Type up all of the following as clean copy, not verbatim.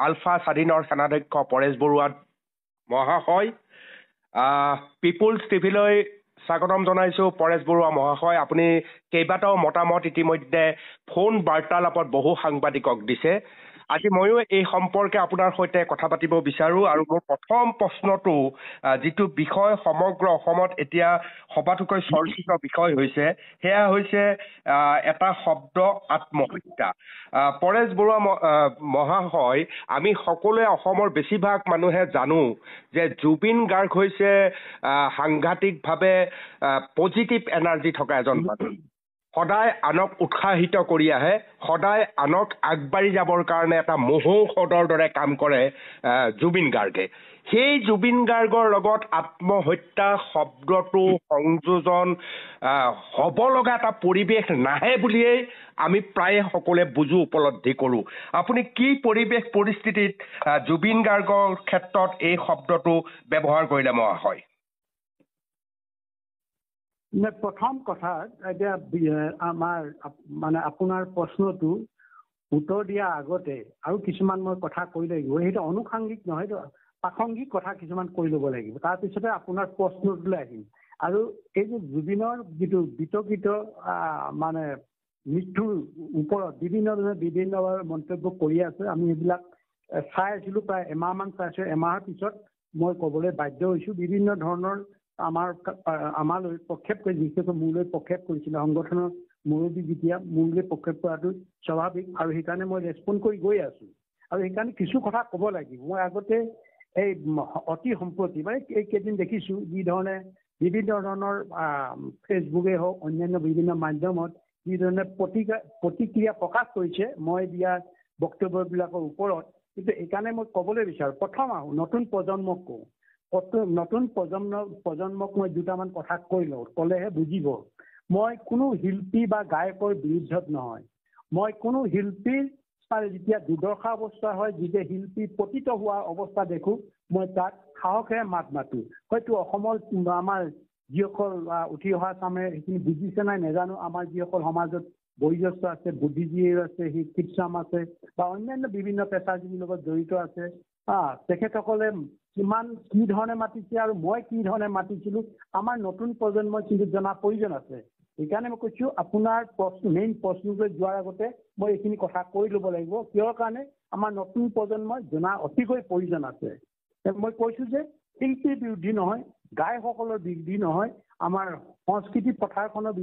আলফা স্বাধীনৰ সেনাধ্যক্ষ পৰেশ বৰুৱা মহাশয়, পিপুলছ টিভিলৈ স্বাগতম জনাইছো। পৰেশ বৰুৱা মহাশয়, আপুনি কেইবাটাও মতামত ইতিমধ্যে ফোন বাৰ্তালাপত বহু সাংবাদিকক দিছে। আজি ময়ো এই সম্পৰ্কে আপোনাৰ সৈতে কথা পাতিব বিচাৰো। আৰু মোৰ প্ৰথম প্ৰশ্নটো, যিটো বিষয় সমগ্ৰ অসমত এতিয়া সবাতোকৈ চৰ্চিত বিষয় হৈছে, সেয়া হৈছে এটা শব্দ, আত্মহত্যা। পৰেশ বৰুৱা মহাশয়, আমি সকলোৱে অসমৰ বেছিভাগ মানুহে জানো যে জুবিন গাৰ্গ হৈছে সাংঘাতিকভাৱে পজিটিভ এনাৰ্জি থকা এজন মানুহ। সদায় আনক উৎসাহিত কৰি আহে, সদায় আনক আগবাঢ়ি যাবৰ কাৰণে এটা মহৌষধৰ দৰে কাম কৰে জুবিন গাৰ্গে। সেই জুবিন গাৰ্গৰ লগত আত্মহত্যা শব্দটো সংযোজন হ'ব লগা এটা পৰিৱেশ নাহে বুলিয়েই আমি প্ৰায়ে সকলোৱে বুজো, উপলব্ধি কৰোঁ। আপুনি কি পৰিৱেশ পৰিস্থিতিত জুবিন গাৰ্গৰ ক্ষেত্ৰত এই শব্দটো ব্যৱহাৰ কৰিলে মহাশয়? প্ৰথম কথা, এতিয়া আমাৰ মানে আপোনাৰ প্ৰশ্নটো উত্তৰ দিয়াৰ আগতে আৰু কিছুমান মই কথা কৈ লাগিব। সেইটো অনুষাংগিক নহয়, সেইটো প্ৰাসংগিক কথা কিছুমান কৈ ল'ব লাগিব। তাৰপিছতে আপোনাৰ প্ৰশ্নটোলৈ আহিম। আৰু এই যে জুবিনৰ যিটো বিতৰ্কিত মানে মৃত্যুৰ ওপৰত বিভিন্ন মন্তব্য কৰি আছে, আমি এইবিলাক চাই আছিলোঁ। প্ৰায় এমাহমান চাইছোঁ। এমাহৰ পিছত মই ক'বলৈ বাধ্য হৈছোঁ। বিভিন্ন ধৰণৰ আমালৈ প্ৰক্ষেপ কৰি, বিশেষকৈ মোলৈ প্ৰক্ষেপ কৰিছিলে সংগঠনৰ মুৰব্বী। যেতিয়া মোলৈ প্ৰক্ষেপ কৰাটো স্বাভাৱিক, আৰু সেইকাৰণে মই ৰেচপণ্ড কৰি গৈ আছোঁ। আৰু সেইকাৰণে কিছু কথা ক'ব লাগিব। মই আগতে এই অতি সম্প্ৰতি মানে এইকেইদিন দেখিছোঁ, যিধৰণে বিভিন্ন ধৰণৰ ফেচবুকে হওক, অন্যান্য বিভিন্ন মাধ্যমত যিধৰণে প্ৰতিক্ৰিয়া প্ৰকাশ কৰিছে মই দিয়া বক্তব্যবিলাকৰ ওপৰত। কিন্তু এইকাৰণে মই ক'বলৈ বিচাৰোঁ, প্ৰথম আহোঁ নতুন প্ৰজন্মক কওঁ। নতুন প্ৰজন্মক মই দুটামান কথা কৈ লওঁ, ক'লেহে বুজিব। মই কোনো শিল্পী বা গায়কৰ বিৰুদ্ধত নহয়। মই কোনো শিল্পীৰ যেতিয়া দুৰ্দশা অৱস্থা হয়, যেতিয়া শিল্পী পতিত হোৱা অৱস্থা দেখোঁ, মই তাক সাহসেৰে মাত মাতোঁ। হয়তো অসমৰ আমাৰ যিসকল উঠি অহা চামে সেইখিনি বুজিছে নাই নাজানো। আমাৰ যিসকল সমাজত বয়োজ্যেষ্ঠ আছে, বুদ্ধিজীৱী আছে, শিক্ষিত চাম আছে, বা অন্যান্য বিভিন্ন পেছাজীৱীৰ লগত জড়িত আছে, তেখেতসকলে কি ধৰণে মাতিছে আৰু মই কি ধৰণে মাতিছিলোঁ, আমাৰ নতুন প্ৰজন্মই কিন্তু জনা প্ৰয়োজন আছে। সেইকাৰণে মই কৈছোঁ, আপোনাৰ মেইন প্ৰশ্নলৈ যোৱাৰ আগতে মই এইখিনি কথা কৈ ল'ব লাগিব। কিহৰ কাৰণে আমাৰ নতুন প্ৰজন্মই জনা অতিকৈ প্ৰয়োজন আছে। মই কৈছোঁ যে শিল্পীৰ বিৰোধী নহয়, গায়কসকলৰ বিৰোধী নহয়, আমাৰ সংস্কৃতি পথাৰখনৰ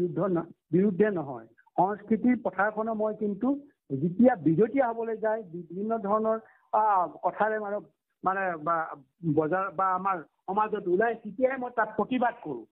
বিৰুদ্ধে নহয়। সংস্কৃতিৰ পথাৰখনৰ মই কিন্তু যেতিয়া বিজতীয়া হ'বলৈ যায়, বিভিন্ন ধৰণৰ কথাৰে মানে বজাৰ বা আমাৰ সমাজত ওলাই, তেতিয়াই মই তাত প্ৰতিবাদ কৰোঁ।